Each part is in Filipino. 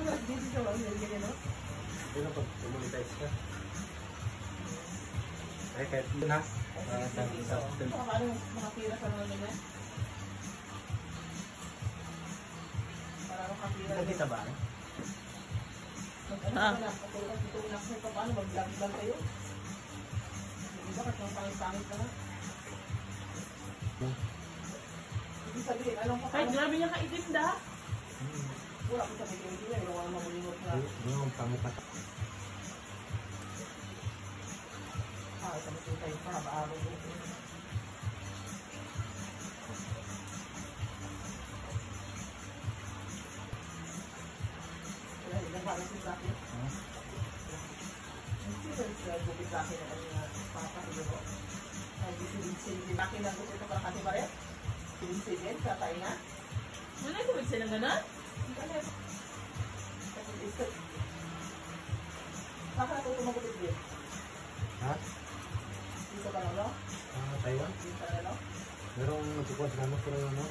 Dito lang yung ganyan, no? Ano pag monetize ka? Ay, kahit yun ha? Paano makapira sa mga ganyan? Para makapira. Nakita ba? Ano ka lang, patulog dito unak mo pa, paano mag-vlog kayo? Diba kasi ang pangit-pangit na nga? Hindi sabihin, anong Ay, grabe niya kaitim da. Wala ko sabihin, hindi na, wala mamulimot na. Ano ang pangit na? Ito mo tayo pa, maaraw mo. Wala, naghahalas yung sa akin. Gupit sa akin na papakilo ko. Silipin sa akin ang gupit ko para kasi pare. Silipin sa tayo na. Wala ko sila ng gano'n? Saka na ito tumagupit din. Ha? Dito ka lang, no? Taiwan? Dito ka lang, no? Merong nagpupuan sa ano, pero ano?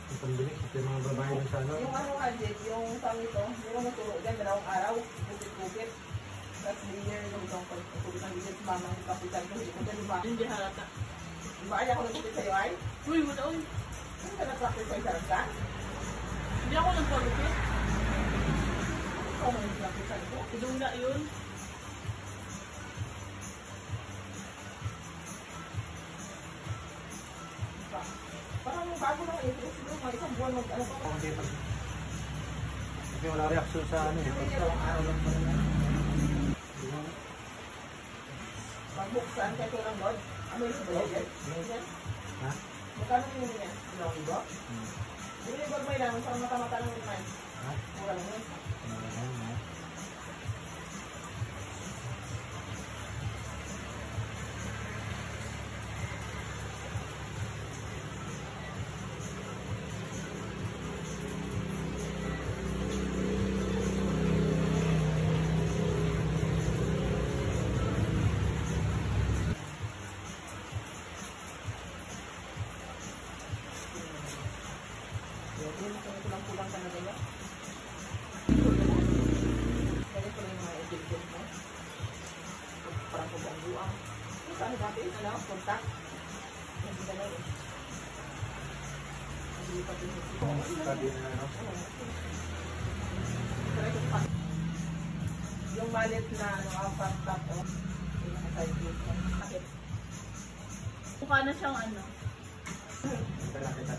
Yung pambili, kasi mga babae yung sa ano. Yung ano nga, Jake, yung tang ito, meron naturo dyan, dalawang araw, gupit-gupit. Tapos layer yung itong pagkakupit ng layer, mamang kapitan ko, hindi ko dyan, diba? Hindi halata. Diba, ay ako nagkupit sa'yo, ay? Uy, wala uy. Ano ka nag-practice sa'yo, sarap ka? Hindi ako nagpagupit. Ikaw mo nag-practice sa'yo ko? Idungga yun. Parang bago lang ito, siguro mga isang buwan mag-ano pa. Kasi wala reaction sa ano. Dalawang araw lang pa rin. Magbuksan kayo ito ng Lord. Ano yung budget? Ha? Magkano yung yan? Ilang iba? Hindi yung bagmay lang, parang mata-mata lang yung man. Ha? Mura lang yun. Kulang-kulang ka na gaya. Ganito ko yung mga edit-edit mo. Parang pagbuang-buang. Saan dati? Ano? Contact? Hindi ka na rin. Hindi pa din. Yung mallet na pang-tap o yung nakaside gate. Bakit? Mukha na siyang ano. Ito lang kita.